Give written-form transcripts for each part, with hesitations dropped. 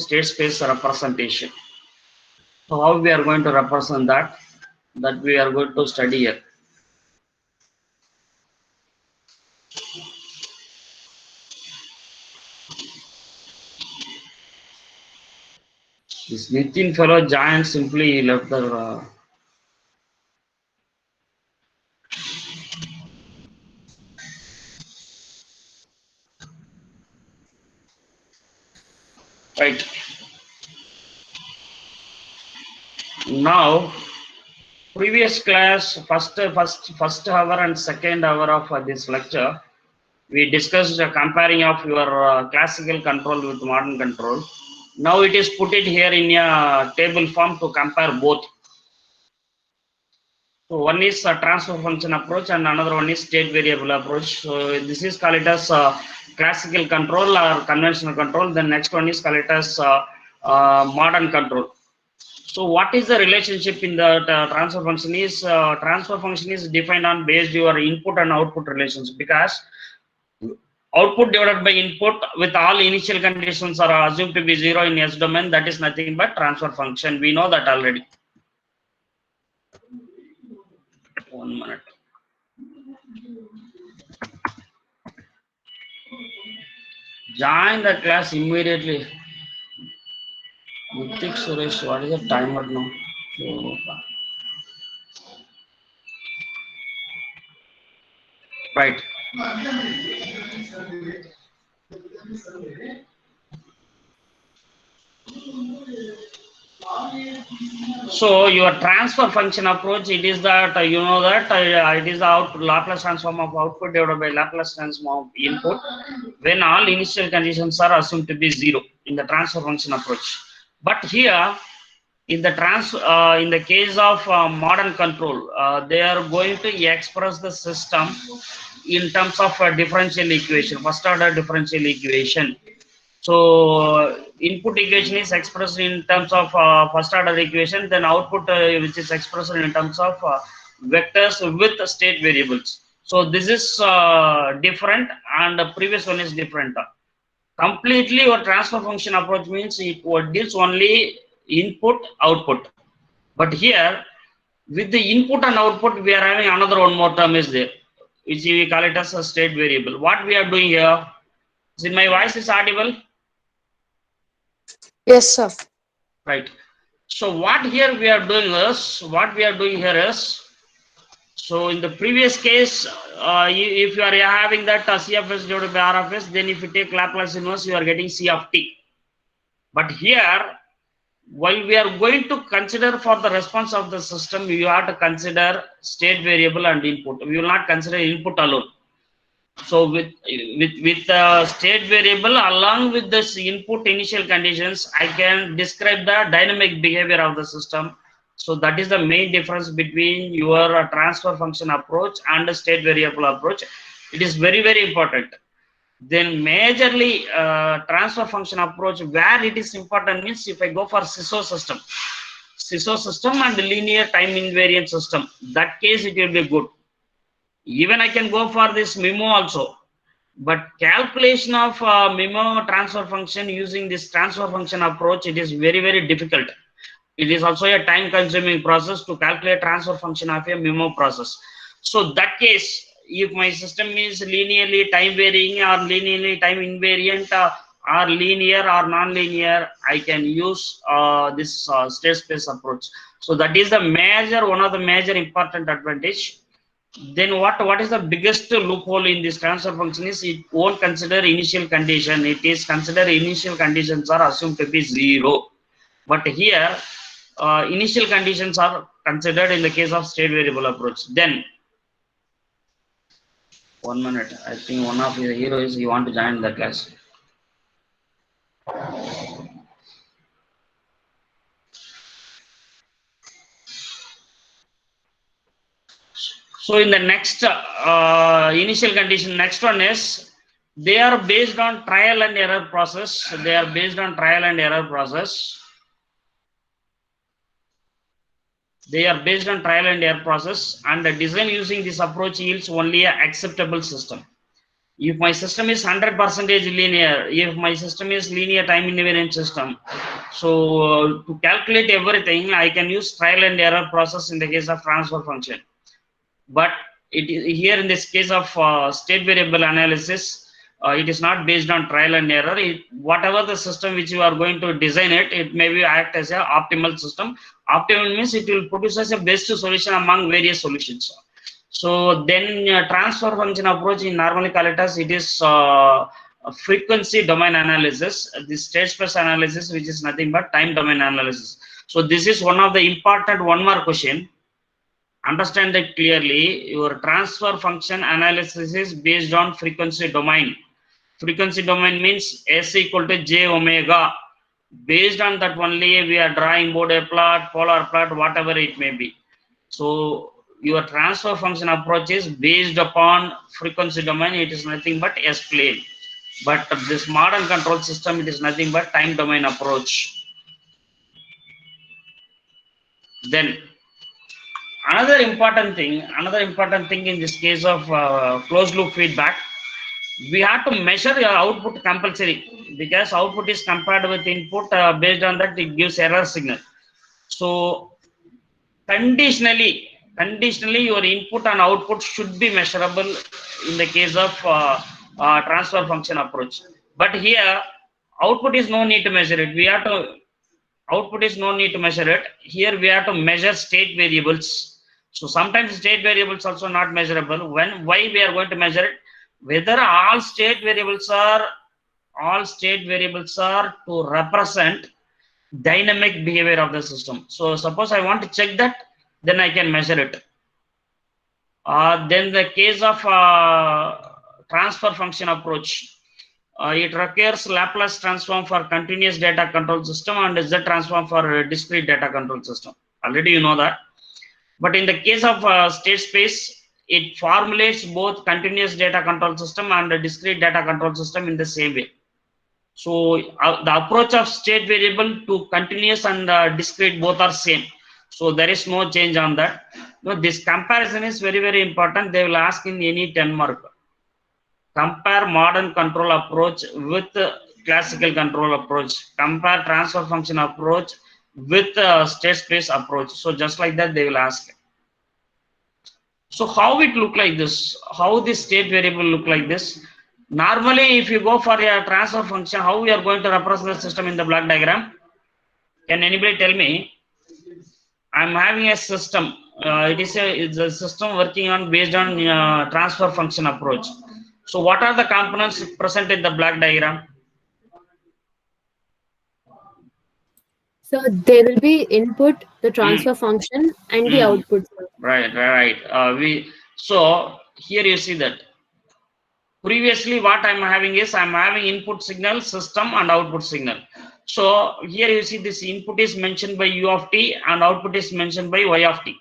state space representation. So how we are going to represent that? That we are going to study here. This Nitin fellow giant simply left the. Right. Now, previous class, first hour and second hour of this lecture, we discussed comparing of your classical control with modern control. Now it is put it here in a table form to compare both. So one is a transfer function approach and another one is state variable approach. So this is called it as classical control or conventional control. The next one is called it as modern control. So what is the relationship in the transfer function is defined on based your input and output relations, because output divided by input with all initial conditions are assumed to be 0 in S domain. That is nothing but transfer function. We know that already. 1 minute. Join the class immediately. Nitik Suresh, what is the timer now? Right. So your transfer function approach, it is that you know that it is the Laplace transform of output divided by Laplace transform of input when all initial conditions are assumed to be 0 in the transfer function approach. But here in the case of modern control, they are going to express the system in terms of a differential equation, first order differential equation. So input equation is expressed in terms of first order equation, then output which is expressed in terms of vectors with state variables. So this is different, and the previous one is different. Completely your transfer function approach means it deals only input output, but here with the input and output we are having another one more term is there, which we call it as a state variable. What we are doing here, is my voice is audible? Yes, sir. Right. So what here we are doing is, so in the previous case, if you are having that CFS divided by RFS, then if you take Laplace inverse, you are getting C of t. But here, while we are going to consider for the response of the system, you have to consider state variable and input. We will not consider input alone. So with state variable along with this input initial conditions, I can describe the dynamic behavior of the system. So that is the main difference between your transfer function approach and the state variable approach. It is very, very important. Then majorly transfer function approach, where it is important means if I go for SISO system and linear time invariant system, that case it will be good. Even I can go for this MIMO also, but calculation of MIMO transfer function using this transfer function approach, it is very, very difficult. It is also a time consuming process to calculate transfer function of a MIMO process. So that case, if my system is linearly time varying or linearly time invariant or linear or non-linear, I can use this state space approach. So that is the one of the major important advantage. Then what is the biggest loophole in this transfer function is it won't consider initial condition. It is considered initial conditions are assumed to be 0. But here initial conditions are considered in the case of state variable approach. Then 1 minute, I think one of the heroes you want to join the class. So in the next initial condition, next one is they are based on trial and error process. They are based on trial and error process. They are based on trial and error process, and the design using this approach yields only an acceptable system. If my system is 100% linear, if my system is linear time invariant system, so to calculate everything, I can use trial and error process in the case of transfer function. But it is here in this case of state variable analysis, it is not based on trial and error. Whatever the system which you are going to design it, it may be act as a optimal system. Optimal means it will produce as a best solution among various solutions. So then transfer function approach, in normally call it as it is a frequency domain analysis, the state space analysis, which is nothing but time domain analysis. So this is one of the important one more question. Understand that clearly. Your transfer function analysis is based on frequency domain. Frequency domain means S equal to J omega. Based on that only we are drawing Bode plot, polar plot, whatever it may be. So your transfer function approach is based upon frequency domain. It is nothing but S plane. But this modern control system, it is nothing but time domain approach. Then another important thing in this case of closed loop feedback, we have to measure your output compulsory, because output is compared with input. Based on that, it gives error signal. So conditionally your input and output should be measurable in the case of transfer function approach. But here output is no need to measure it. Output is no need to measure it. Here we have to measure state variables. So sometimes state variables also not measurable. Why we are going to measure it? Whether all state variables are to represent dynamic behavior of the system. So suppose I want to check that, then I can measure it. Then the case of transfer function approach, it requires Laplace transform for continuous data control system and Z transform for discrete data control system. Already you know that. But in the case of state space, it formulates both continuous data control system and a discrete data control system in the same way. So the approach of state variable to continuous and discrete both are same. So there is no change on that. No, this comparison is very, very important. They will ask in any 10 mark. Compare modern control approach with classical control approach. Compare transfer function approach with state space approach. So just like that they will ask. So how it look like this? How this state variable look like this? Normally, if you go for a transfer function, how we are going to represent the system in the block diagram? Can anybody tell me? I'm having a system. It's a system working on based on transfer function approach. So what are the components present in the block diagram? So there will be input, the transfer function, and the output. Right. So here you see that. Previously, what I'm having is I'm having input signal, system, and output signal. So here you see this input is mentioned by U of t and output is mentioned by Y of t.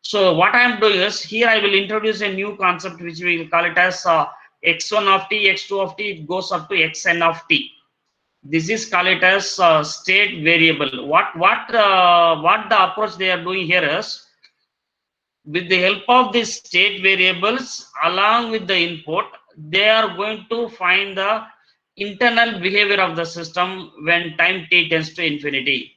So what I am doing is here I will introduce a new concept which we will call it as x1 of t, x2 of t, it goes up to xn of t. This is called it as state variable. What the approach they are doing here is, with the help of these state variables along with the input, they are going to find the internal behavior of the system when time t tends to infinity.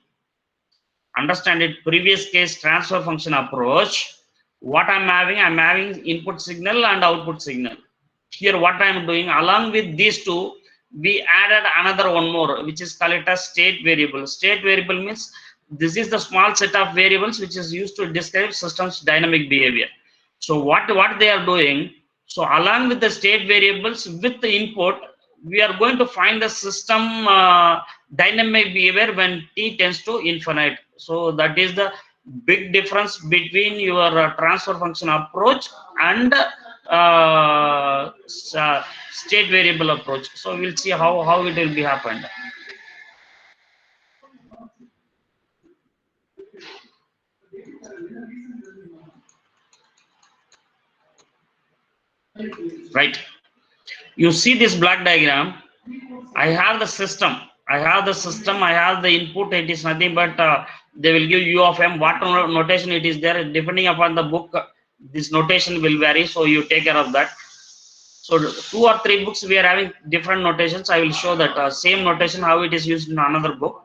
Understand it? Previous case transfer function approach, what I'm having input signal and output signal. Here what I'm doing, along with these two, we added another one more, which is called it as state variable. State variable means this is the small set of variables which is used to describe system's dynamic behavior. So what they are doing, so along with the state variables with the input, we are going to find the system dynamic behavior when t tends to infinite. So that is the big difference between your transfer function approach and state variable approach. So we'll see how it will be happened. Right, you see this block diagram. I have the system, I have the input. It is nothing but they will give U of m, what notation it is there, depending upon the book this notation will vary, so you take care of that. So 2 or 3 books we are having different notations. I will show that same notation how it is used in another book.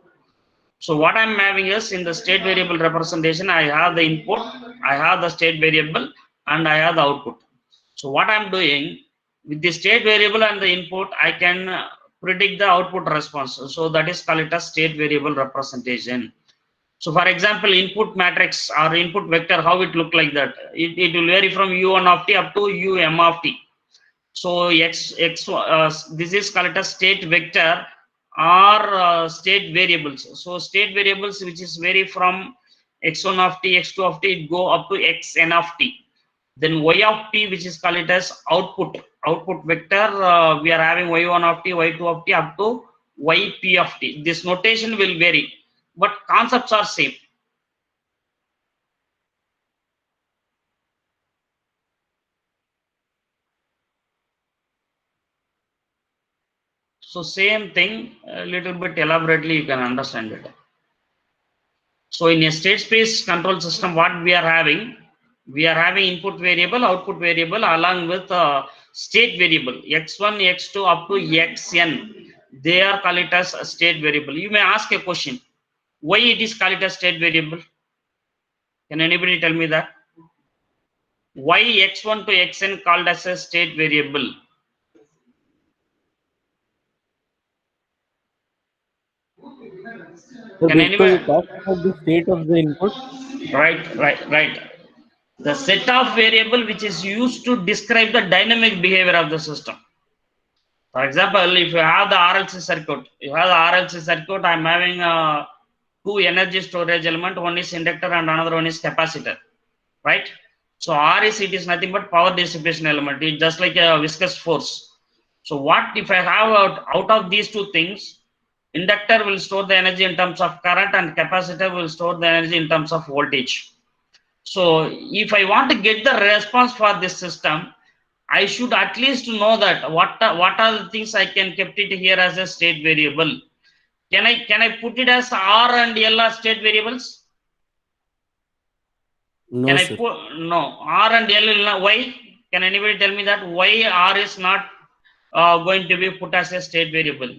So what I'm having is in the state variable representation, I have the input, I have the state variable, and I have the output. So what I'm doing with the state variable and the input, I can predict the output response. So that is called it as state variable representation. So for example, input matrix or input vector, how it look like that? It will vary from u1 of t up to um of t. So this is called as state vector or state variables. So state variables which is vary from x1 of t, x2 of t, it go up to xn of t. Then y of t, which is called it as output vector. We are having y1 of t, y2 of t up to yp of t. This notation will vary, but concepts are same. So same thing, a little bit elaborately you can understand it. So in a state space control system, what we are having input variable, output variable along with state variable x1, x2 up to xn. They are called it as a state variable. You may ask a question, why it is called it as state variable? Can anybody tell me that? Why x1 to xn called as a state variable? So Can because anybody? it talks about the state of the input. Right. The set of variable which is used to describe the dynamic behavior of the system. For example, if you have the RLC circuit, I'm having two energy storage element. One is inductor and another one is capacitor, right? So R is it is nothing but power dissipation element. It's just like a viscous force. So what if I have out of these two things, inductor will store the energy in terms of current and capacitor will store the energy in terms of voltage. So if I want to get the response for this system, I should at least know that what are the things I can kept it here as a state variable. Can I put it as R and L as state variables? No, Can I sir. put no R and L? Why? Can anybody tell me that why R is not going to be put as a state variable?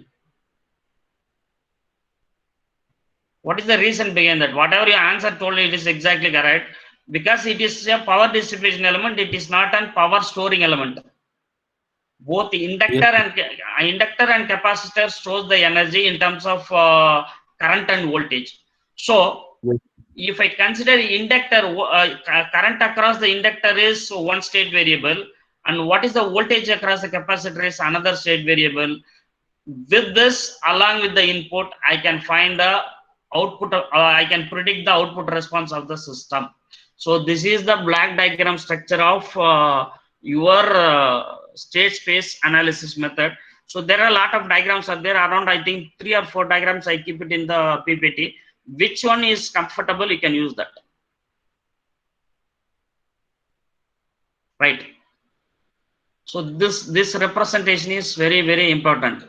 What is the reason behind that? Whatever your answer told, it is exactly correct because it is a power dissipation element. It is not a power storing element. Both Yes, inductor and capacitor stores the energy in terms of current and voltage. So yes, if I consider inductor, current across the inductor is one state variable, and what is the voltage across the capacitor is another state variable. With this, along with the input, I can find the output. I can predict the output response of the system. So this is the black diagram structure of your state space analysis method. So there are a lot of diagrams are there around. I think 3 or 4 diagrams. I keep it in the PPT. Which one is comfortable? You can use that. Right. So this representation is very important.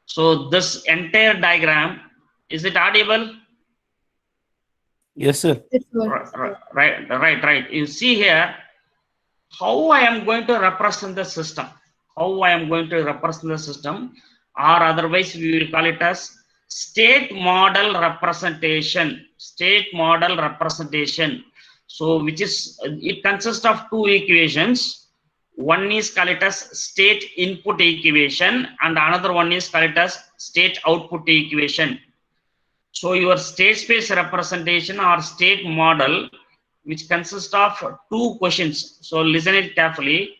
So this entire diagram, is it audible? yes, sir. It's good. Right. You see here how I am going to represent the system. How I am going to represent the system, or otherwise we will call it as state model representation. State model representation. So which is it consists of two equations. One is called it as state input equation, and another one is called it as state output equation. So your state space representation or state model, which consists of two questions. So listen it carefully.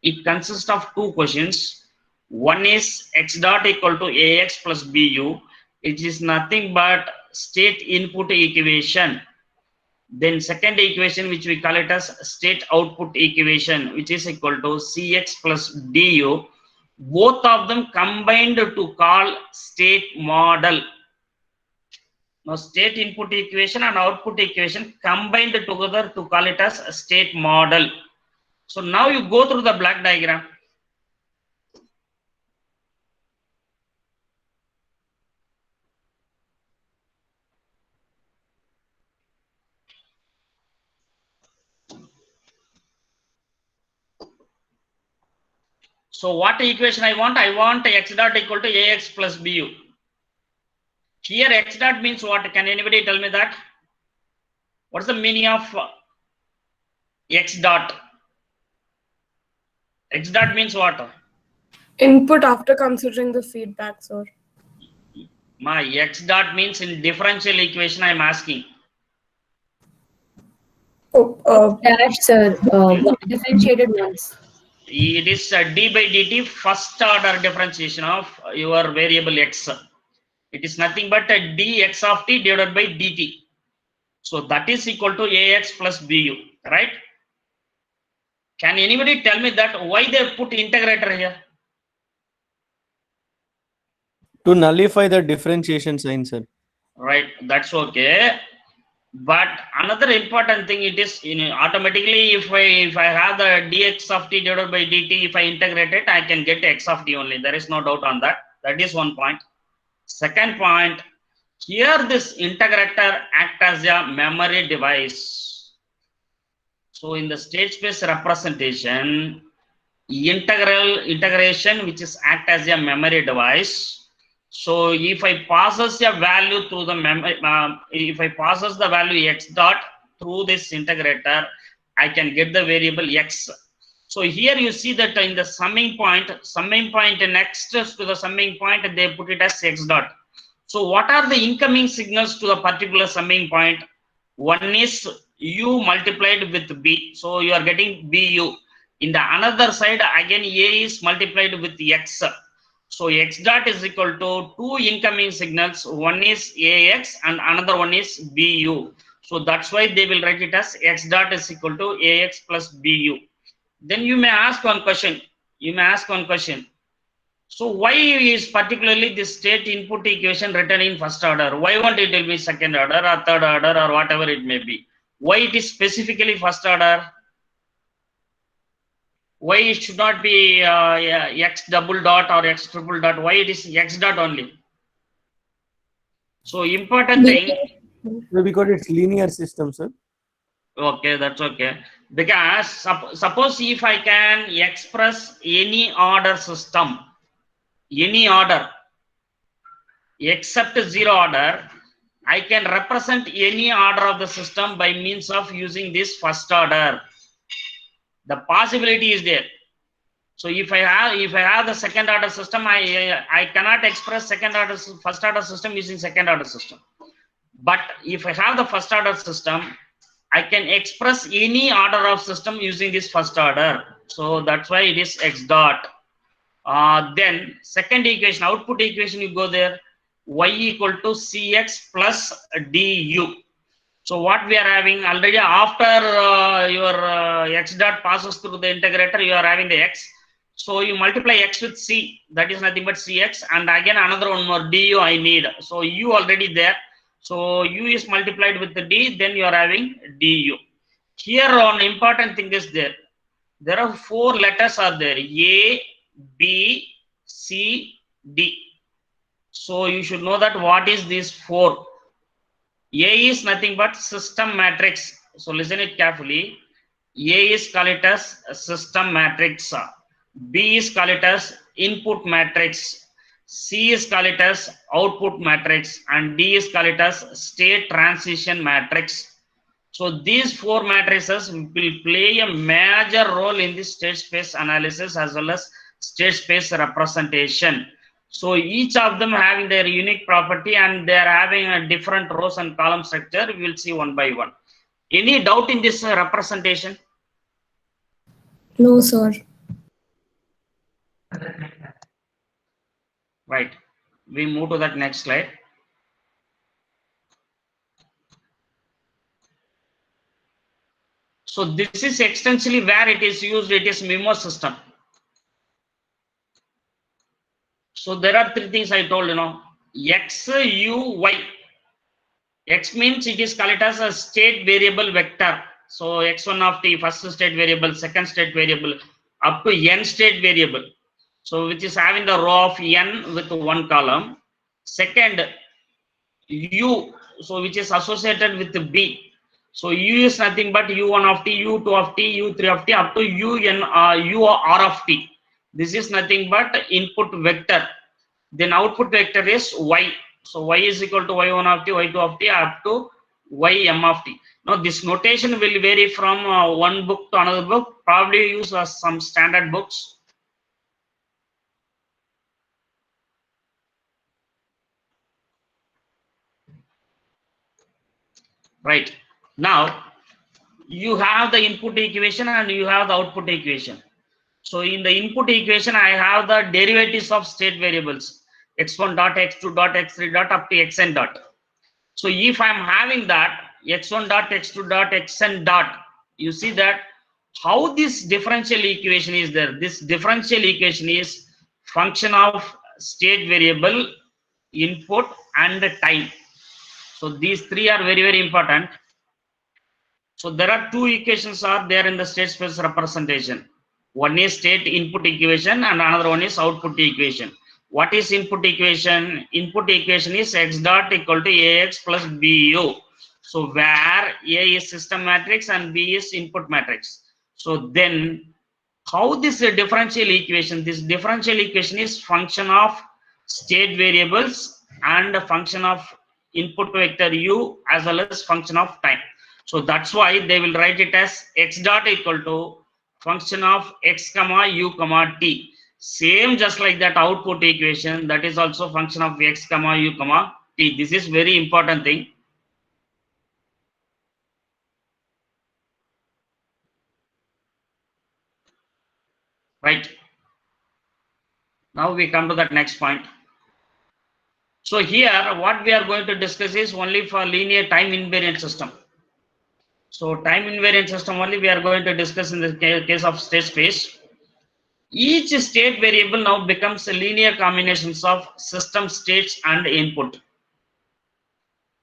It consists of two questions. One is x dot equal to ax plus bu. It is nothing but state input equation. Then second equation, which we call it as state output equation, which is equal to cx plus du. Both of them combined to call state model. Now state input equation and output equation combined together to call it as a state model. So now you go through the black diagram. So what equation I want? I want x dot equal to ax plus bu. Here x dot means what? Can anybody tell me that? What's the meaning of x dot? X dot means what? Input after considering the feedback, sir. My x dot means in differential equation I'm asking. Oh, That's differentiated ones. It is d by dt first order differentiation of your variable x. It is nothing but a dx of t divided by dt. So that is equal to ax plus bu, right? Can anybody tell me that why they put integrator here? To nullify the differentiation sign, sir. Right, that's okay. But another important thing, it is automatically if I have the dx of t divided by dt, if I integrate it, I can get x of t only. There is no doubt on that. That is one point. Second point, here this integrator act as a memory device. So in the state space representation, integration which is act as a memory device. So if I passes a value through the memory, if I passes the value x dot through this integrator, I can get the variable x. So here you see that in the summing point next to the summing point, they put it as x dot. So what are the incoming signals to the particular summing point? One is u multiplied with b. So you are getting bu. In the another side, again a is multiplied with x. So x dot is equal to two incoming signals. One is ax and another one is bu. So that's why they will write it as x dot is equal to ax plus bu. Then you may ask one question. So why is particularly this state input equation written in first order? Why won't it will be second order or third order or whatever it may be? Why it is specifically first order? Why it should not be x double dot or x triple dot? Why it is x dot only? So important thing. Because it's linear system, sir. Okay, that's okay. Because suppose if I can express any order system, any order except zero order, I can represent any order of the system by means of using this first order. The possibility is there. So if I have the second order system, I cannot express first order system using second order system. But if I have the first order system, I can express any order of system using this first order. So that's why it is x dot. Then second equation, output equation, you go there, y equal to cx plus du. So what we are having already after your x dot passes through the integrator, you are having the x. So you multiply x with c, that is nothing but cx, and again another one more du I need. So u already there. So u is multiplied with the d, then you are having du. Here one important thing is there. There are four letters are there, A, B, C, D. So you should know that what is these four. A is nothing but system matrix. So listen it carefully. A is called it as system matrix. B is called it as input matrix. C is called it as output matrix, and D is called it as state transition matrix. So these four matrices will play a major role in the state space analysis as well as state space representation. So each of them having their unique property and they are having a different rows and column structure. We will see one by one. Any doubt in this representation? no, sir. Right. We move to that next slide. So this is extensively where it is used. It is MIMO system. So there are three things I told, x, u, y. X means it is called as a state variable vector. So x1 of t, first state variable, second state variable, up to n state variable. So which is having the row of n with one column. Second, u, so which is associated with b. So u is nothing but u1 of t, u2 of t, u3 of t, up to un, u r of t. This is nothing but input vector. Then output vector is y. So y is equal to y1 of t, y2 of t up to ym of t. Now this notation will vary from one book to another book. Probably use some standard books. Right. Now you have the input equation and you have the output equation. So in the input equation, I have the derivatives of state variables x1 dot, x2 dot, x3 dot up to xn dot. So if I'm having that x1 dot, x2 dot, xn dot, you see that how this differential equation is there. This differential equation is function of state variable, input and time. So these three are very, very important. So there are two equations are there in the state space representation. One is state input equation and another one is output equation. What is input equation? Input equation is x dot equal to ax plus bu. So where A is system matrix and B is input matrix. So then how this differential equation? This differential equation is function of state variables and a function of input vector u as well as function of time. So that's why they will write it as x dot equal to function of x comma u comma t. Same just like that output equation, that is also function of x comma u comma t. This is very important thing. Right. Now we come to that next point. So here what we are going to discuss is only for linear time invariant system. So time invariant system only we are going to discuss in the case of state space. Each state variable now becomes a linear combinations of system states and input.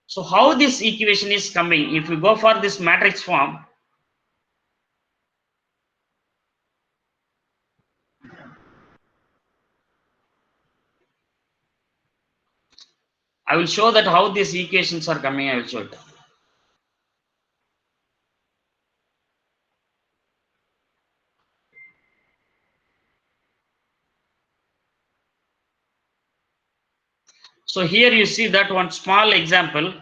So how this equation is coming? If we go for this matrix form, I will show that how these equations are coming. I will show it. So here you see that one small example.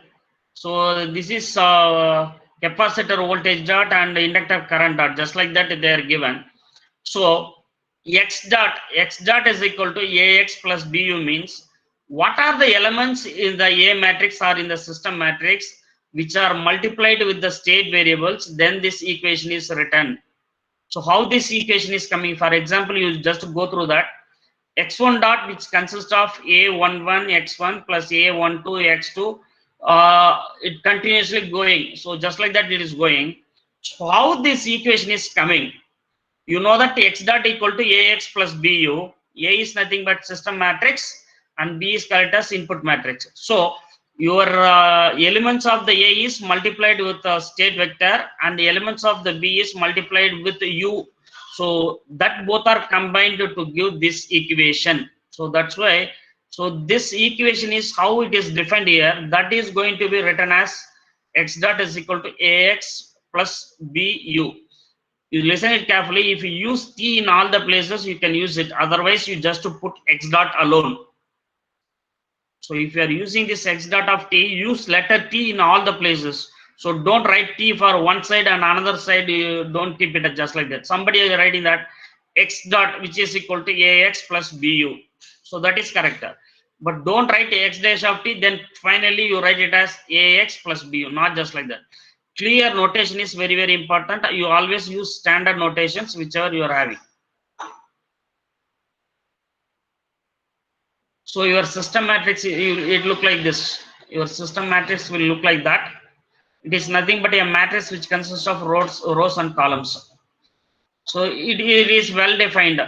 So this is capacitor voltage dot and inductor current dot, just like that they are given. So x dot is equal to ax plus bu means what are the elements in the A matrix or in the system matrix which are multiplied with the state variables, then this equation is written. So how this equation is coming? For example, you just go through that. X1 dot, which consists of a11 x1 plus a12 x2, it continuously going. So just like that it is going. So how this equation is coming? You know that x dot equal to ax plus bu. A is nothing but system matrix and B is called as input matrix. So your elements of the A is multiplied with state vector and the elements of the B is multiplied with u. So that both are combined to give this equation. So that's why, so this equation is how it is defined here. That is going to be written as x dot is equal to ax plus bu. You listen it carefully. If you use t in all the places, you can use it. Otherwise, you just to put x dot alone. So if you are using this x dot of t, use letter t in all the places. So don't write t for one side and another side, you don't keep it just like that. Somebody is writing that x dot which is equal to ax plus bu. So that is correct. But don't write x dash of t, then finally you write it as ax plus bu, not just like that. Clear notation is very, very important. You always use standard notations whichever you are having. So your system matrix, it look like this. Your system matrix will look like that. It is nothing but a matrix which consists of rows and columns. So it is well defined.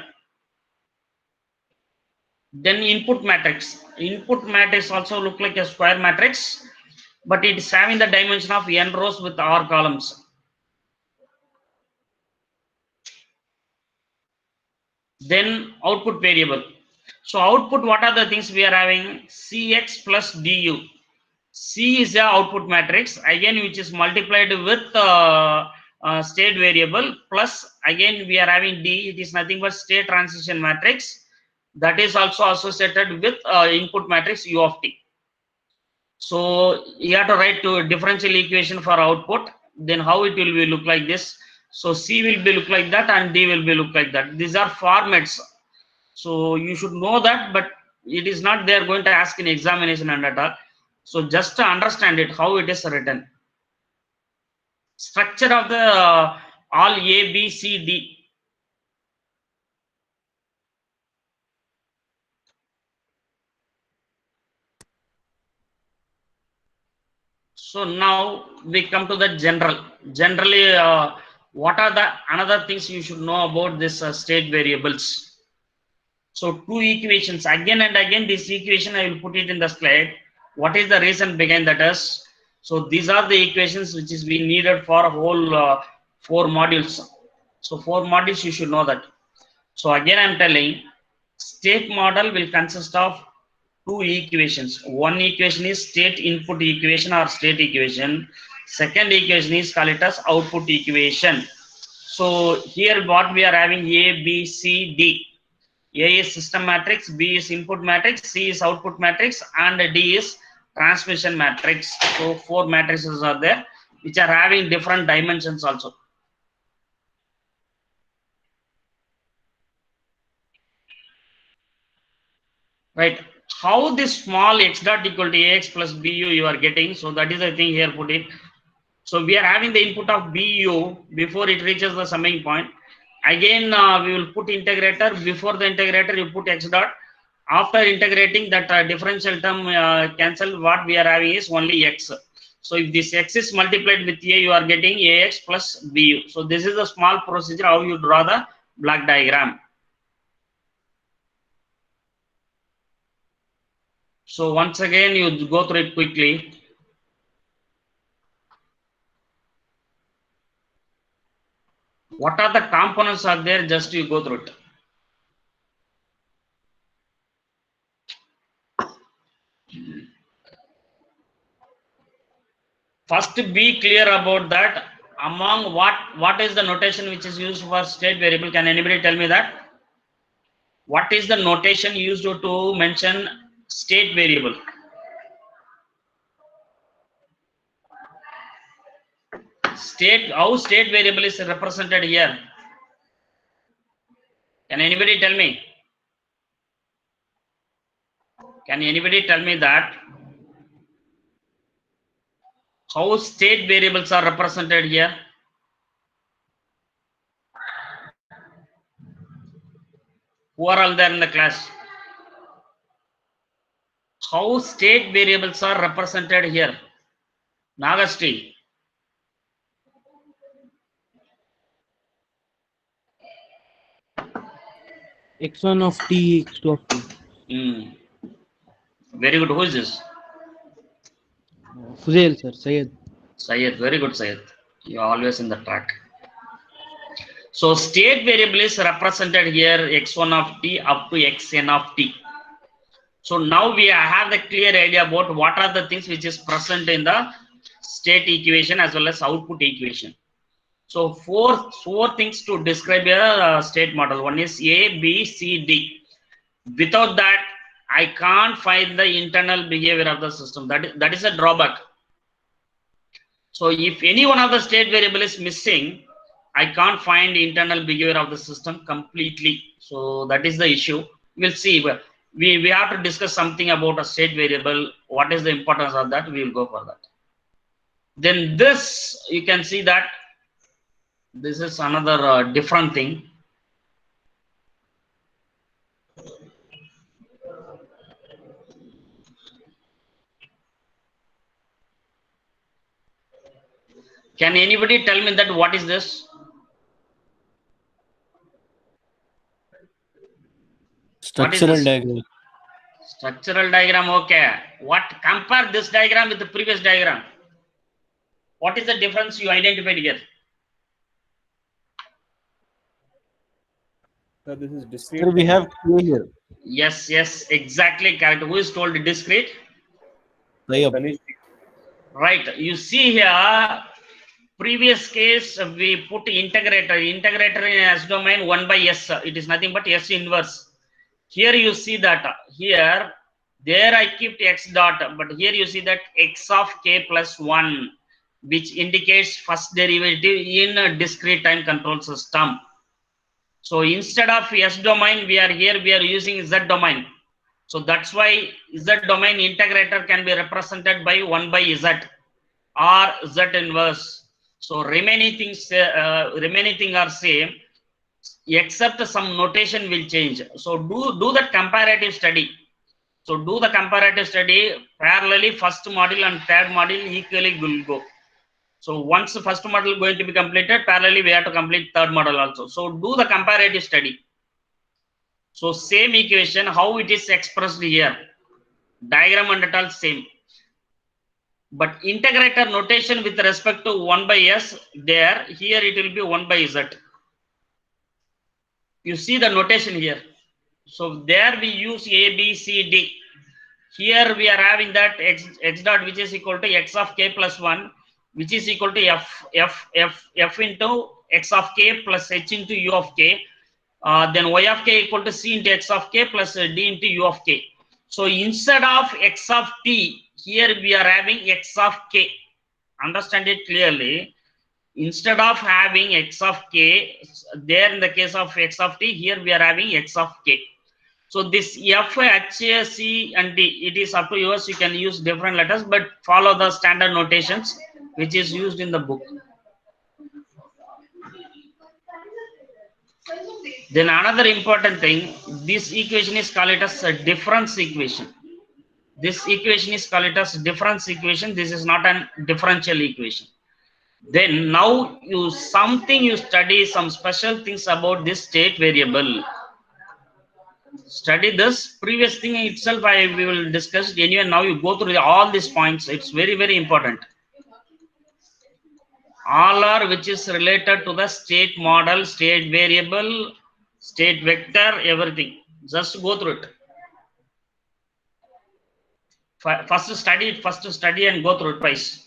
Then input matrix. Input matrix also look like a square matrix, but it is having the dimension of n rows with r columns. Then output variable. So output, what are the things we are having? Cx plus du. C is the output matrix again, which is multiplied with state variable plus again we are having D. It is nothing but state transition matrix that is also associated with input matrix U of t. So you have to write to differential equation for output. Then how it will be look like this. So C will be look like that and D will be look like that. These are formats. So you should know that, but it is not they are going to ask in examination and at all. So just to understand it, how it is written. Structure of the all A, B, C, D. So now we come to the general. Generally, what are the another things you should know about this state variables? So two equations again and again. This equation I will put it in the slide. What is the reason behind that is? So these are the equations which is being needed for a whole 4 modules. So 4 modules you should know that. So again I'm telling, state model will consist of 2 equations. One equation is state input equation or state equation. Second equation is call it as output equation. So here what we are having A, B, C, D. A is system matrix, B is input matrix, C is output matrix, and D is transmission matrix. So 4 matrices are there which are having different dimensions also. Right. How this small x dot equal to ax plus bu you are getting. So that is the thing here put it. So we are having the input of bu before it reaches the summing point. Again we will put integrator. Before the integrator you put x dot. After integrating that differential term cancel, what we are having is only x. So if this x is multiplied with a, you are getting ax plus bu. So this is the small procedure how you draw the block diagram. So once again you go through it quickly. What are the components are there? Just you go through it. First be clear about that. Among what is the notation which is used for state variable? Can anybody tell me that? What is the notation used to mention state variable? State, how state variable is represented here? Can anybody tell me? Can anybody tell me that? How state variables are represented here? Who are all there in the class? How state variables are represented here? Nagasti. x1 of t, x2 of t. Very good. Who is this? Fuzail, sir. Sayed. Sayed. Very good, Sayed. You are always in the track. So state variable is represented here x1 of t up to xn of t. So now we have the clear idea about what are the things which is present in the state equation as well as output equation. So four things to describe a state model. One is A, B, C, D. Without that, I can't find the internal behavior of the system. That is a drawback. So if any one of the state variable is missing, I can't find the internal behavior of the system completely. So that is the issue. We'll see. We have to discuss something about a state variable. What is the importance of that? We will go for that. Then this, you can see that this is another different thing. Can anybody tell me that what is this? Structural diagram. Structural diagram, okay. What, compare this diagram with the previous diagram. What is the difference you identified here? So this is discrete. Sir, we have K here. Yes, exactly correct. Who is told discrete? Tayyab. Tanish. Right. You see here, previous case we put integrator in S domain 1 by S. It is nothing but S inverse. Here you see that here, there I kept X dot, but here you see that X of K plus 1, which indicates first derivative in a discrete time control system. So instead of S domain, we are using Z domain. So that's why Z domain integrator can be represented by 1 by Z or Z inverse. So remaining things are same, except some notation will change. So do that comparative study. So do the comparative study parallelly. First module and third module equally will go. So once the first model is going to be completed, parallelly we have to complete third model also. So do the comparative study. So same equation, how it is expressed here, diagram and all same. But integrator notation with respect to 1 by S, there, here it will be 1 by Z. You see the notation here. So there we use A, B, C, D. Here we are having that x dot, which is equal to X of K plus 1, which is equal to F into X of K plus H into U of K. Then Y of K equal to C into X of K plus D into U of K. So instead of X of T, here we are having X of K. Understand it clearly. Instead of having X of K, there in the case of X of T, here we are having X of K. So this F, H, C and D, it is up to yours. You can use different letters, but follow the standard notations which is used in the book. Then another important thing, this equation is called as a difference equation. This equation is called as difference equation. This is not a differential equation. Then now you study some special things about this state variable. Study this previous thing itself. We will discuss it anyway. Now you go through all these points. It's very, very important. All are which is related to the state model, state variable, state vector, everything. Just go through it. First study and go through it twice.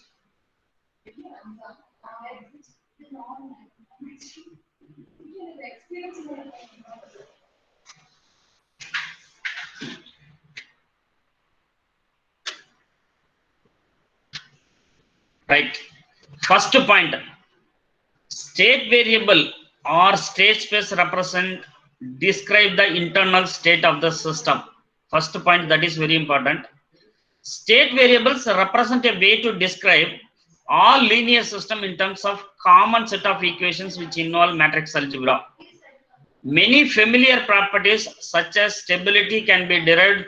Right. First point, state variable or state space describe the internal state of the system. First point, that is very important. State variables represent a way to describe all linear system in terms of common set of equations which involve matrix algebra. Many familiar properties such as stability can be derived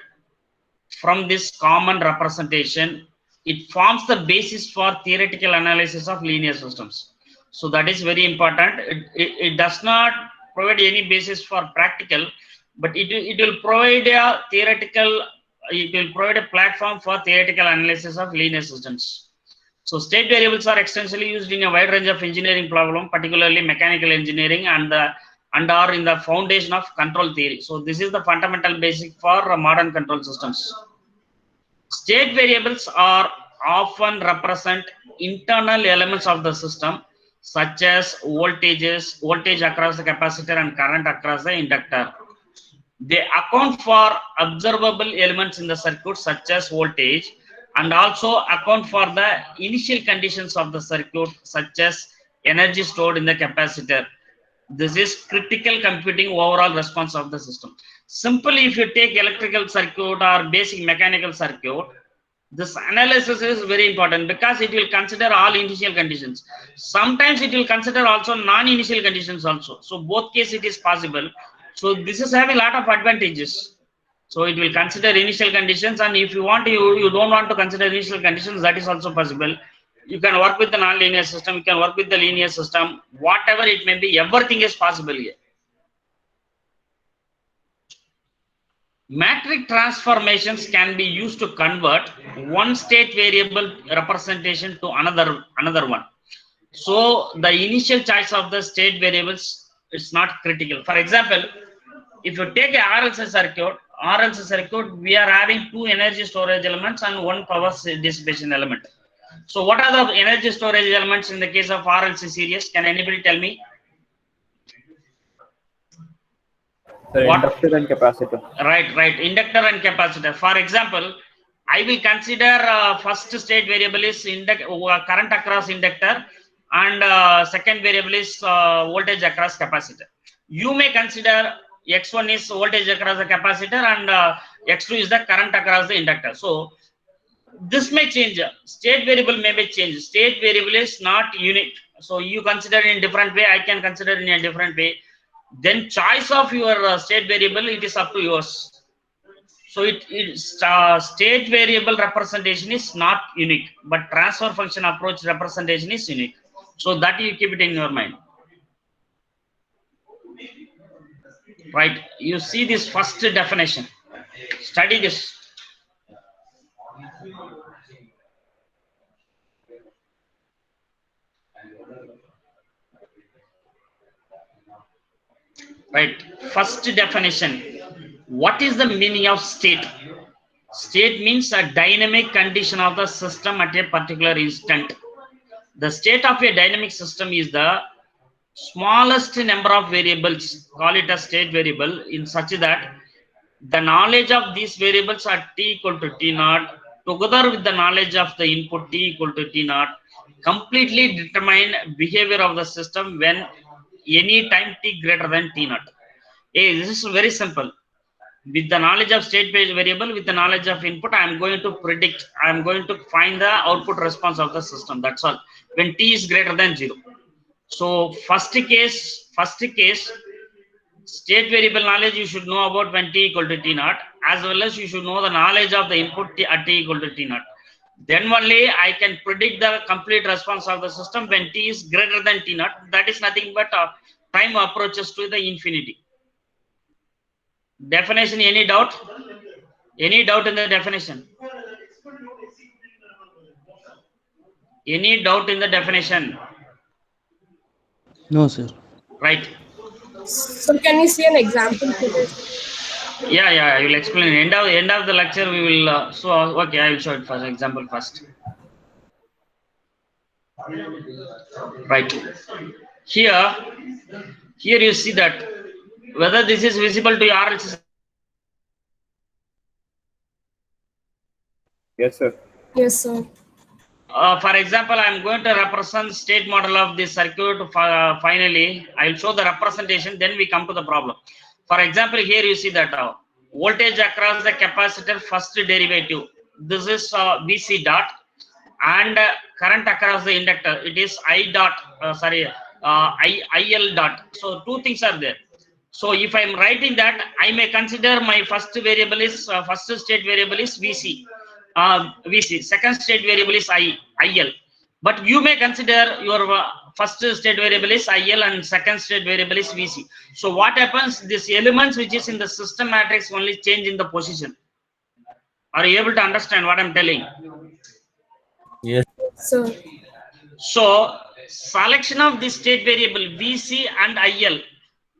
from this common representation. It forms the basis for theoretical analysis of linear systems. So that is very important. It does not provide any basis for practical, but it will provide a theoretical, it will provide a platform for theoretical analysis of linear systems. So state variables are extensively used in a wide range of engineering problems, particularly mechanical engineering and are in the foundation of control theory. So this is the fundamental basic for modern control systems. State variables are often represent internal elements of the system, such as voltage across the capacitor and current across the inductor. They account for observable elements in the circuit, such as voltage, and also account for the initial conditions of the circuit, such as energy stored in the capacitor. This is critical computing overall response of the system. Simply, if you take electrical circuit or basic mechanical circuit, this analysis is very important because it will consider all initial conditions. Sometimes it will consider also non-initial conditions also. So both cases it is possible. So this is having a lot of advantages. So it will consider initial conditions, and if you want you don't want to consider initial conditions, that is also possible. You can work with the non-linear system, you can work with the linear system, whatever it may be, everything is possible here. Matrix transformations can be used to convert one state variable representation to another one. So the initial choice of the state variables is not critical. For example, if you take a RLC circuit, we are having two energy storage elements and one power dissipation element. So what are the energy storage elements in the case of RLC series? Can anybody tell me? The What? inductor and capacitor. Right. Inductor and capacitor. For example, I will consider first state variable is current across inductor, and second variable is voltage across capacitor. You may consider x1 is voltage across the capacitor, and x2 is the current across the inductor. So this may change. State variable may be changed. State variable is not unique. So you consider in a different way. I can consider in a different way. Then choice of your state variable, it is up to yours. So state variable representation is not unique, but transfer function approach representation is unique. So that you keep it in your mind. Right. You see this first definition. Study this. Right. First definition. What is the meaning of state? State means a dynamic condition of the system at a particular instant. The state of a dynamic system is the smallest number of variables, call it a state variable, in such that the knowledge of these variables at t equal to t naught, together with the knowledge of the input t equal to t naught, completely determine behavior of the system when any time t greater than t naught. This is very simple. With the knowledge of state variable, with the knowledge of input, I am going to predict, I am going to find the output response of the system. That's all. When t is greater than 0. So first case, state variable knowledge you should know about when t equal to t naught, as well as you should know the knowledge of the input at t equal to t naught. Then only I can predict the complete response of the system when t is greater than t naught. That is nothing but time approaches to the infinity. Definition, any doubt? Any doubt in the definition? Any doubt in the definition? No, sir. Right. So can we see an example for this? Yeah, I will explain. End of the lecture, we will. Okay, I will show it for example first. Right. Here you see that whether this is visible to your RLC. Yes, sir. Yes, sir. For example, I am going to represent state model of this circuit. Finally, I will show the representation. Then we come to the problem. For example, here you see that voltage across the capacitor first derivative. This is VC dot, and current across the inductor. It is I dot. IL dot. So two things are there. So if I am writing that, I may consider my first variable is first state variable is VC. VC. Second state variable is IL. But you may consider your first state variable is IL and second state variable is VC. So what happens? These elements which is in the system matrix only change in the position. Are you able to understand what I'm telling? Yes. So So selection of this state variable VC and IL,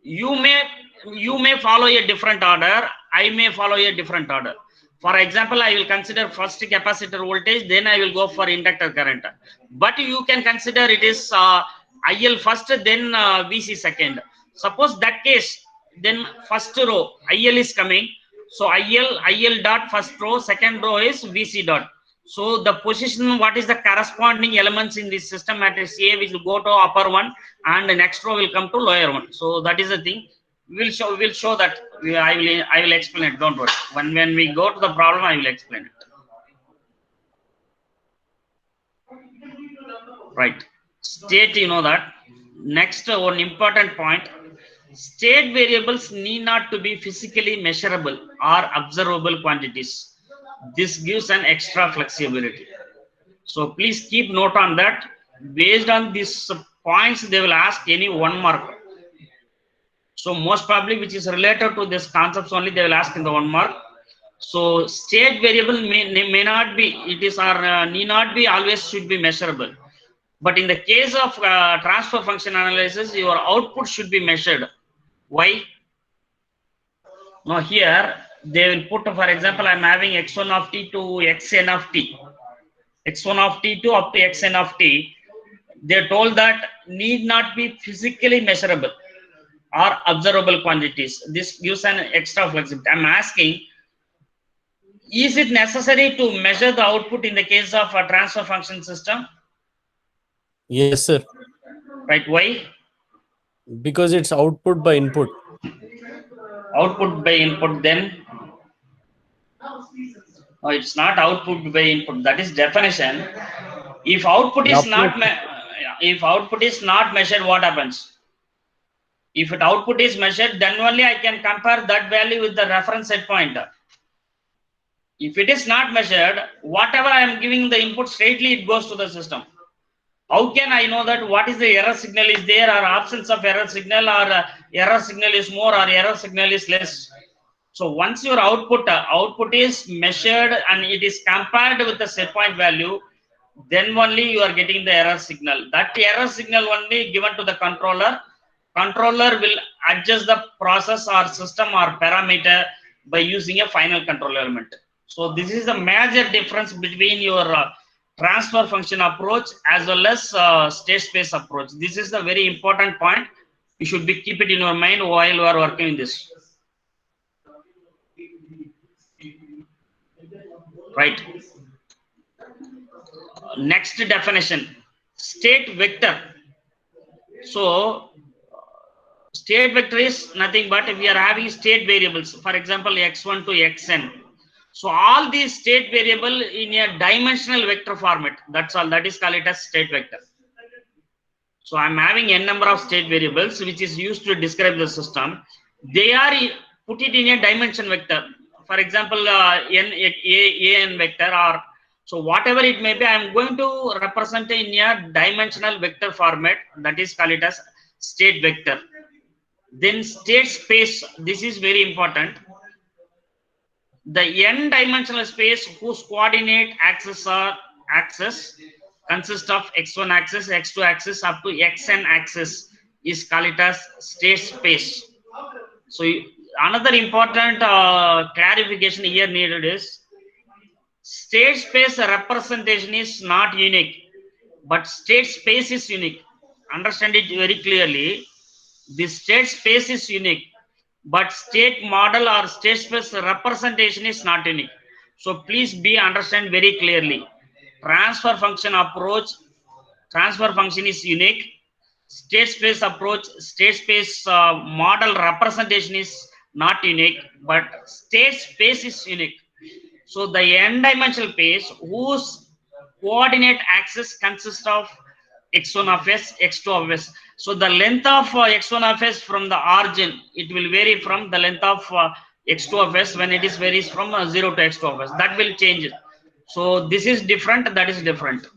you may follow a different order. I may follow a different order. For example, I will consider first capacitor voltage, then I will go for inductor current. But you can consider it is IL first, then VC second. Suppose that case, then first row IL is coming. So IL dot first row, second row is VC dot. So the position, what is the corresponding elements in this system matrix A, which will go to upper one, and the next row will come to lower one. So that is the thing. We'll show that. I will explain it. Don't worry. When we go to the problem, I will explain it. Right. State, you know that. Next, one important point. State variables need not to be physically measurable or observable quantities. This gives an extra flexibility. So please keep note on that. Based on these points, they will ask any 1 mark. So most probably, which is related to this concepts only, they will ask in the 1 mark. So state variable may not be, it is or need not be always should be measurable. But in the case of transfer function analysis, your output should be measured. Why? Now here they will put, for example, I am having x1 of t to xn of t. x1 of t to up to xn of t, they told that need not be physically measurable or observable quantities. This gives an extra flexibility. I'm asking, is it necessary to measure the output in the case of a transfer function system? Yes, sir. Right? Why? Because it's output by input. Output by input, then no, it's not output by input. That is definition. If output is not measured, what happens? If output is measured, then only I can compare that value with the reference set point. If it is not measured, whatever I am giving the input, straightly it goes to the system. How can I know that what is the error signal is there, or absence of error signal, or error signal is more or error signal is less? So once your output is measured and it is compared with the set point value, then only you are getting the error signal. That error signal only given to the controller. Controller will adjust the process or system or parameter by using a final control element. So this is the major difference between your transfer function approach as well as state space approach. This is the very important point. You should keep it in your mind while you are working in this. Right. Next definition, state vector. So state vector is nothing but we are having state variables, for example x1 to xn. So all these state variable in a dimensional vector format, that's all. That is called it as state vector. So I'm having n number of state variables which is used to describe the system. They are put it in a dimension vector. For example, n vector, or so whatever it may be, I'm going to represent in a dimensional vector format. That is called it as state vector. Then state space, this is very important. The n dimensional space whose coordinate axis consists of x1 axis, x2 axis up to xn axis is called it as state space. So another important clarification here needed is state space representation is not unique, but state space is unique. Understand it very clearly. The state space is unique, but state model or state space representation is not unique. So please understand very clearly. Transfer function approach, transfer function is unique. State space approach, state space model representation is not unique, but state space is unique. So the n-dimensional space whose coordinate axis consists of x1 of s, x2 of s. So the length of x1 of s from the origin, it will vary from the length of x2 of s when it is varies from 0 to x2 of s. That will change it. So this is different, that is different.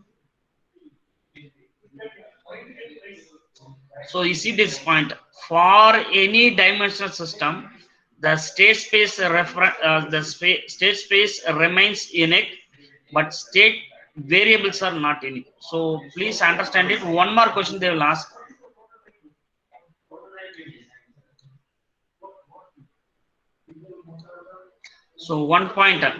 So you see this point. For any dimensional system, the state space remains unique, but state variables are not unique. So please understand it. One more question they will ask. So one pointer,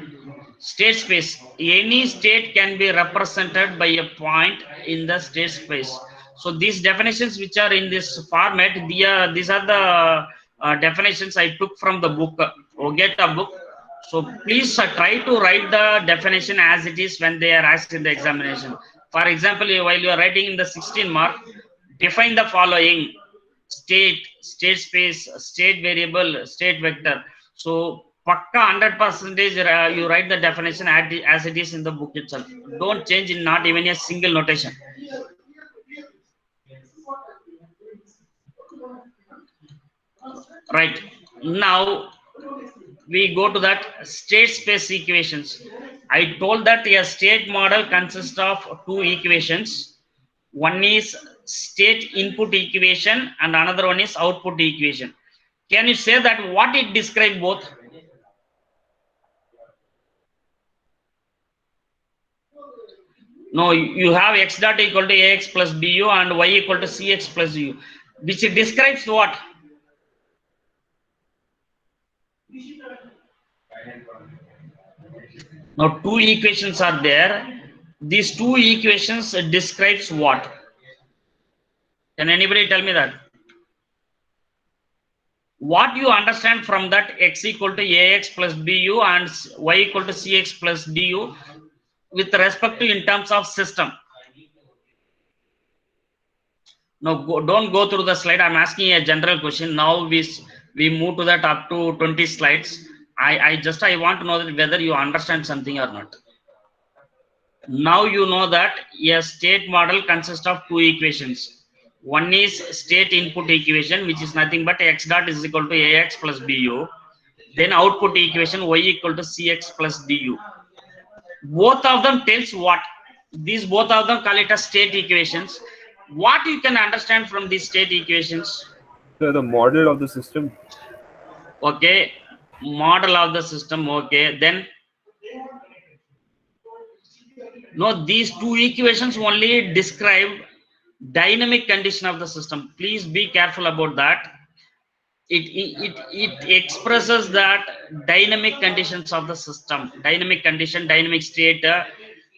state space. Any state can be represented by a point in the state space. So these definitions which are in this format, these are the definitions I took from the book, Ogeta book. So please try to write the definition as it is when they are asked in the examination. For example, while you are writing in the 16 mark, define the following: state, state space, state variable, state vector. So pakka 100% you write the definition as it is in the book itself. Don't change in not even a single notation. Right. Now we go to that state space equations. I told that a state model consists of two equations. One is state input equation and another one is output equation. Can you say that what it describes both? No, you have x dot equal to ax plus bu and y equal to cx plus u, which describes what? Now two equations are there. These two equations describes what? Can anybody tell me that? What you understand from that x equal to ax plus bu and y equal to cx plus du with respect to in terms of system? No, don't go through the slide. I'm asking a general question. Now we move to that up to 20 slides. I want to know that whether you understand something or not. Now you know that a state model consists of two equations. One is state input equation, which is nothing but x dot is equal to ax plus bu. Then output equation y equal to cx plus du. Both of them tells what? These both of them call it as state equations. What you can understand from these state equations? So the model of the system. Okay, model of the system. Okay, then no, these two equations only describe dynamic condition of the system. Please be careful about that. It expresses that dynamic conditions of the system, dynamic condition, dynamic state.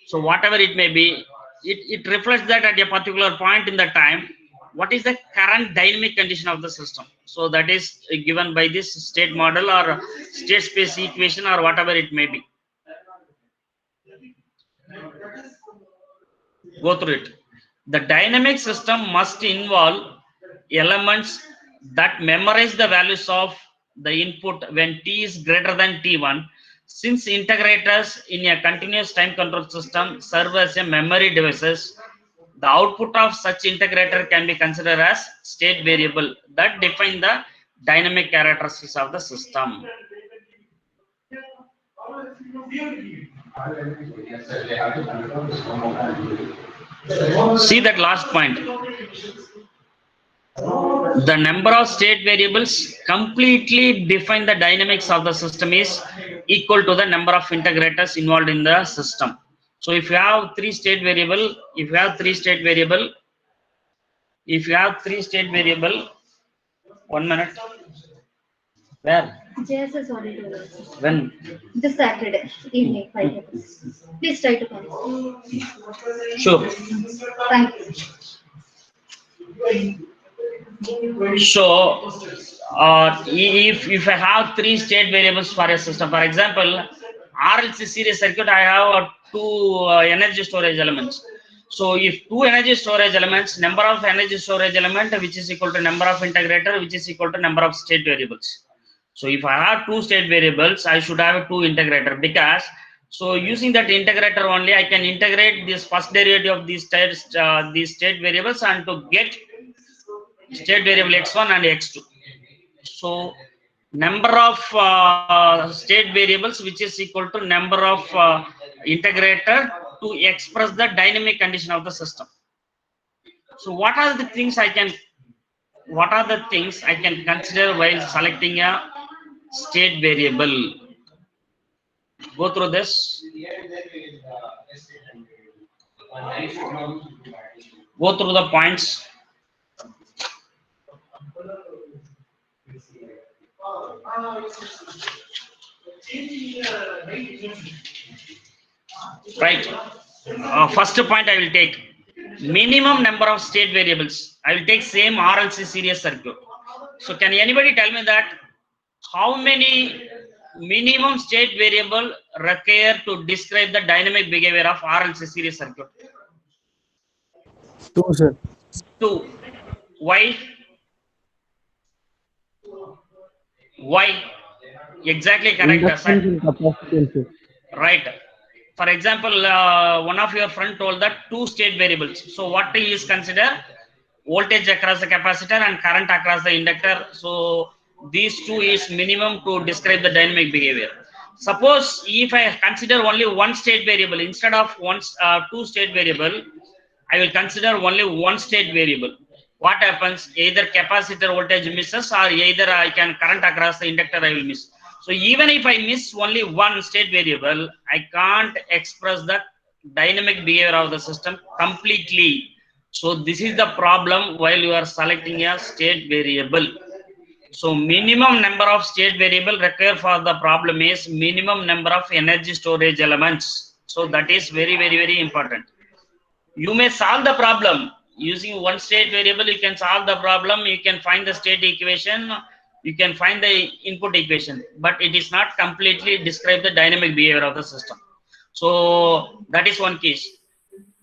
So whatever it may be, it reflects that at a particular point in the time, what is the current dynamic condition of the system. So that is given by this state model or state space equation or whatever it may be. Go through it. The dynamic system must involve elements that memorize the values of the input when t is greater than t1. Since integrators in a continuous time control system serve as a memory devices, the output of such integrator can be considered as state variable that define the dynamic characteristics of the system. See that last point. The number of state variables completely define the dynamics of the system is equal to the number of integrators involved in the system. So if you have three state variable, one minute. Where? JSS auditor. When? This Saturday evening, 5 minutes. Please try to come. Sure. Thank you. So, if I have three state variables for a system, for example, RLC series circuit, I have two energy storage elements. So, if two energy storage elements, number of energy storage element, which is equal to number of integrator, which is equal to number of state variables. So, if I have two state variables, I should have two integrator, because so using that integrator only, I can integrate this first derivative of these state variables and to get state variable x1 and x2. So number of state variables, which is equal to number of integrator to express the dynamic condition of the system. So what are the things I can consider while selecting a state variable? Go through this. Go through the points. Right. First point I will take minimum number of state variables. I will take same RLC series circuit. So can anybody tell me that how many minimum state variable require to describe the dynamic behavior of RLC series circuit? 2, sir. 2. Why? Why? Exactly correct, sir. Inductance and capacitance. Right. For example, one of your friend told that two state variables. So what is considered? Voltage across the capacitor and current across the inductor. So these two is minimum to describe the dynamic behavior. Suppose if I consider only one state variable instead of two state variable, I will consider only one state variable. What happens? Either capacitor voltage misses or either I can current across the inductor I will miss. So even if I miss only one state variable, I can't express the dynamic behavior of the system completely. So this is the problem while you are selecting a state variable. So minimum number of state variable required for the problem is minimum number of energy storage elements. So that is very, very, very important. You may solve the problem using one state variable. You can solve the problem. You can find the state equation. You can find the input equation, but it is not completely describe the dynamic behavior of the system. So that is one case.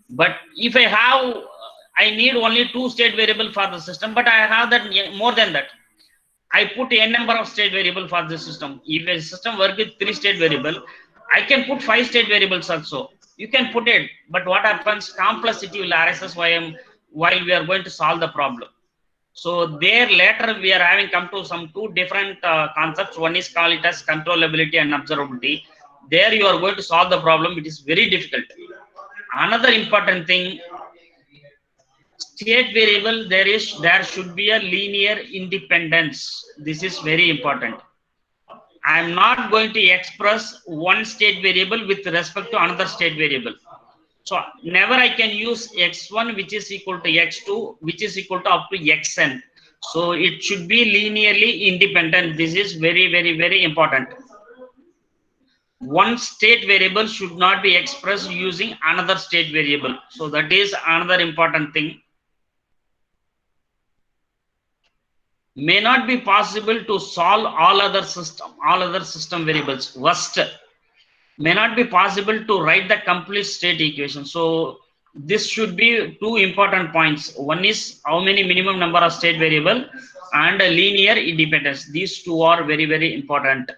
But if I need only 2 state variable for the system, but I have that more than that. I put n number of state variable for the system. If a system work with 3 state variable, I can put 5 state variables also. You can put it, but what happens? Complexity will arise while we are going to solve the problem. So there later we are having come to some 2 different concepts. One is called it as controllability and observability. There you are going to solve the problem. It is very difficult. Another important thing, state variable, there should be a linear independence. This is very important. I am not going to express one state variable with respect to another state variable. So never I can use x1 which is equal to x2 which is equal to up to xn. So it should be linearly independent. This is very, very, very important. One state variable should not be expressed using another state variable. So that is another important thing. May not be possible to solve all other system variables. Worst, may not be possible to write the complete state equation. So this should be 2 important points. One is how many minimum number of state variable and linear independence. These 2 are very, very important.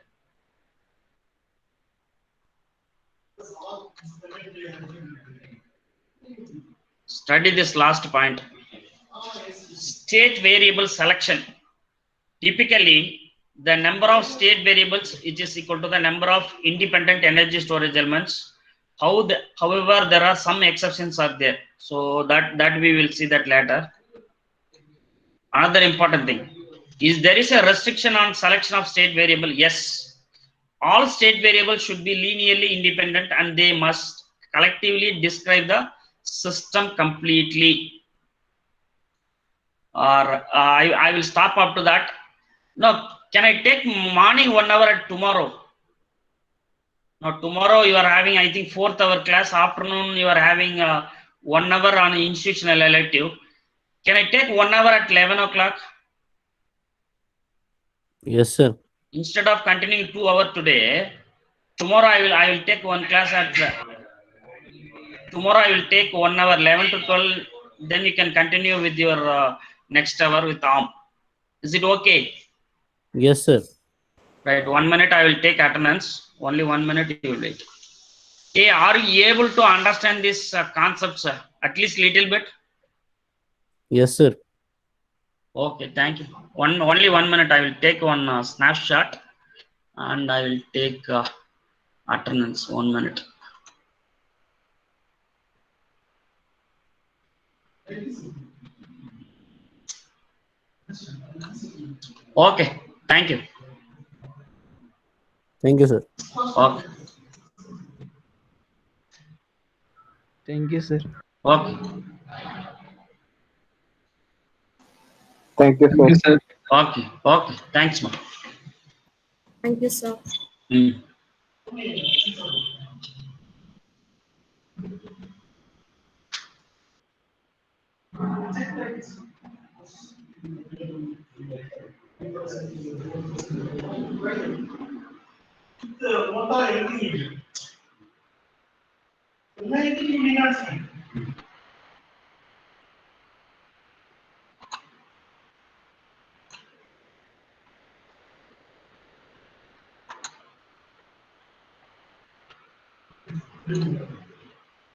Study this last point. State variable selection. Typically, the number of state variables is equal to the number of independent energy storage elements. However, there are some exceptions are there. So that we will see that later. Another important thing is there is a restriction on selection of state variable. Yes, all state variables should be linearly independent and they must collectively describe the system completely. Or I will stop up to that. Now, can I take morning 1 hour at tomorrow? Now, tomorrow you are having, I think, 4th hour class. Afternoon you are having 1 hour on institutional elective. Can I take 1 hour at 11 o'clock? Yes, sir. Instead of continuing 2 hours today, tomorrow I will take one class at tomorrow I will take 1 hour 11 to 12. Then you can continue with your next hour with ARM. Is it okay? Yes, sir. Right, 1 minute I will take attendance. Only 1 minute you will wait. Hey, are you able to understand these concepts at least little bit? Yes, sir. Okay, thank you. Only 1 minute I will take one snapshot and I will take attendance. 1 minute. Okay, thank you. Thank you, sir. Okay. Thank you, sir. Okay. Thank you, Thank you, sir. Okay. Okay. Thanks, ma. Thank you, sir. Mm. What are you doing?